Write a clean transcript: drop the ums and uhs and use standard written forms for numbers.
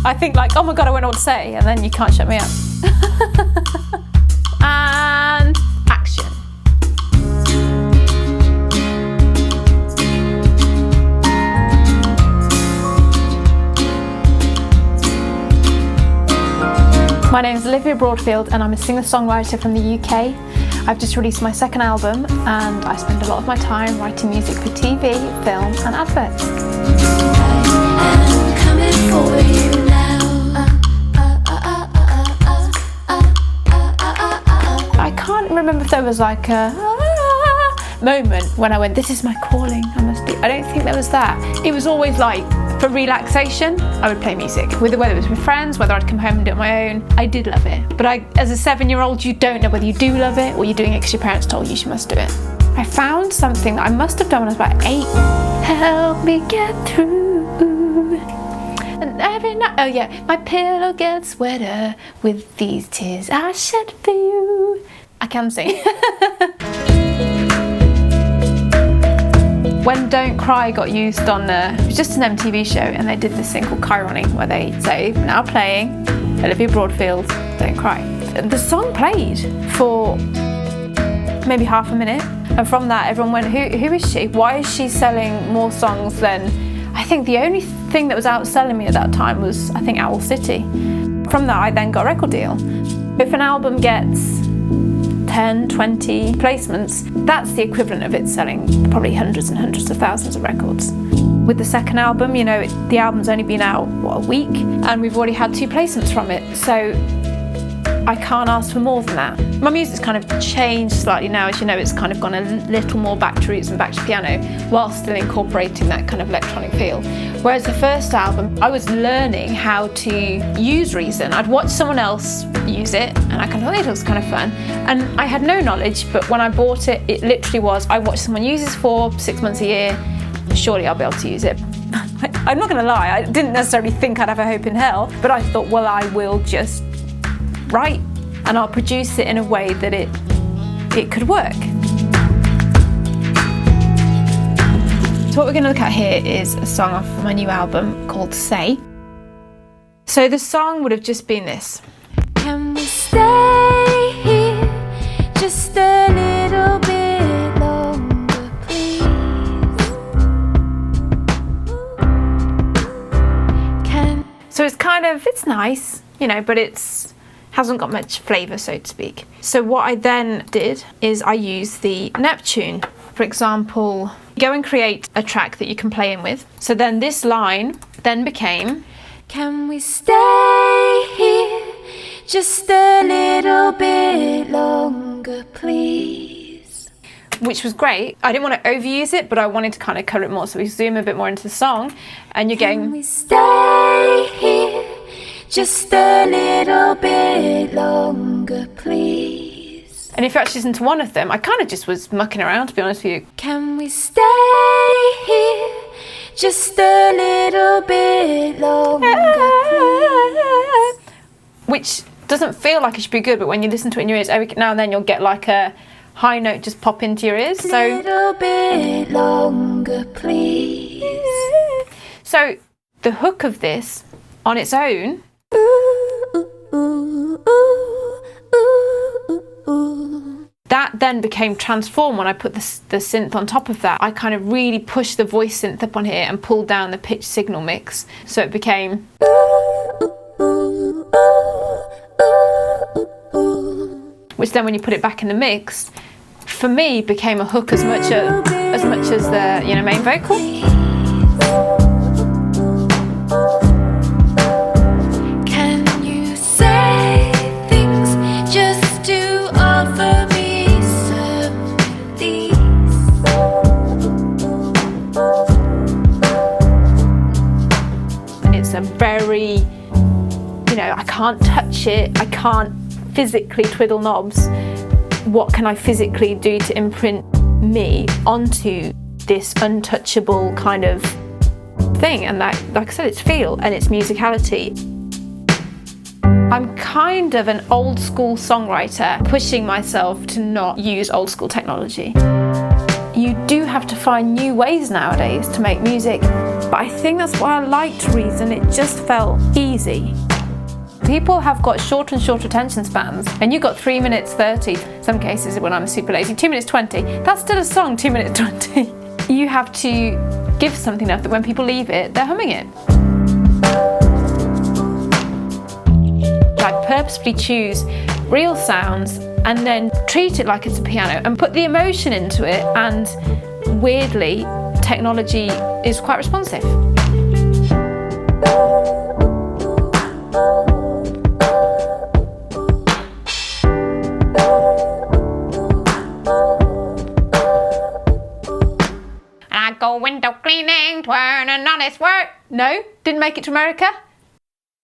I think like, oh my God, I won't know what to say, and then you can't shut me up. And action. My name is Olivia Broadfield and I'm a singer-songwriter from the UK. I've just released my second album and I spend a lot of my time writing music for TV, film and adverts. I'm coming for you now. I can't remember if there was like a moment when I went, this is my calling, I must be. I don't think there was that. It was always like, for relaxation, I would play music. Whether it was with friends, whether I'd come home and do it on my own, I did love it. But as a 7-year-old, you don't know whether you do love it or you're doing it because your parents told you must do it. I found something that I must have done when I was about 8. Help me get through. And every night, oh yeah, my pillow gets wetter with these tears I shed for you. I can sing. When Don't Cry got used on, it was just an MTV show, and they did this thing called Chironic, where they say, now playing Olivia Broadfield, Don't Cry. The song played for maybe half a minute, and from that everyone went, who is she? Why is she selling more songs than... I think the only thing that was outselling me at that time was, I think, Owl City. From that I then got a record deal. If an album gets 10, 20 placements, that's the equivalent of it selling probably hundreds and hundreds of thousands of records. With the second album, you know, the album's only been out, a week, and we've already had 2 placements from it, so I can't ask for more than that. My music's kind of changed slightly now, as you know, it's kind of gone a little more back to roots and back to piano, while still incorporating that kind of electronic feel. Whereas the first album, I was learning how to use Reason. I'd watched someone else use it, and I kind of thought it was kind of fun. And I had no knowledge, but when I bought it, it literally was, I watched someone use this for 6 months a year, surely I'll be able to use it. I'm not gonna lie, I didn't necessarily think I'd have a hope in hell, but I thought, well, I will just write, and I'll produce it in a way that it could work. So what we're going to look at here is a song off my new album called Say. So the song would have just been this. Can we stay here just a little bit longer, please? So it's kind of, it's nice, you know, but hasn't got much flavour, so to speak. So what I then did is I used the Neptune. For example, go and create a track that you can play in with. So then this line then became, can we stay here just a little bit longer, please? Which was great. I didn't want to overuse it, but I wanted to kind of colour it more. So we zoom a bit more into the song, and you're can going, we stay here just a little bit longer, please? And if you actually listen to one of them, I kind of just was mucking around, to be honest with you. Can we stay here just a little bit longer, please? Which doesn't feel like it should be good, but when you listen to it in your ears, every now and then you'll get like a high note just pop into your ears. So, little bit longer, please. So the hook of this on its own, that then became transformed when I put the synth on top of that. I kind of really pushed the voice synth up on here and pulled down the pitch signal mix, so it became, which then when you put it back in the mix, for me became a hook as much as the, you know, main vocal. A very, you know, I can't touch it, I can't physically twiddle knobs. What can I physically do to imprint me onto this untouchable kind of thing? And that, like I said, it's feel and it's musicality. I'm kind of an old school songwriter, pushing myself to not use old school technology. You do have to find new ways nowadays to make music, but I think that's why I liked Reason. It just felt easy. People have got shorter and shorter attention spans, and you got 3 minutes 30. Some cases when I'm super lazy, 2 minutes 20. That's still a song, 2 minutes 20. You have to give something enough that when people leave it, they're humming it. I purposefully choose real sounds and then treat it like it's a piano and put the emotion into it, and weirdly, technology is quite responsive. I go window cleaning, turning on this work. No, didn't make it to America.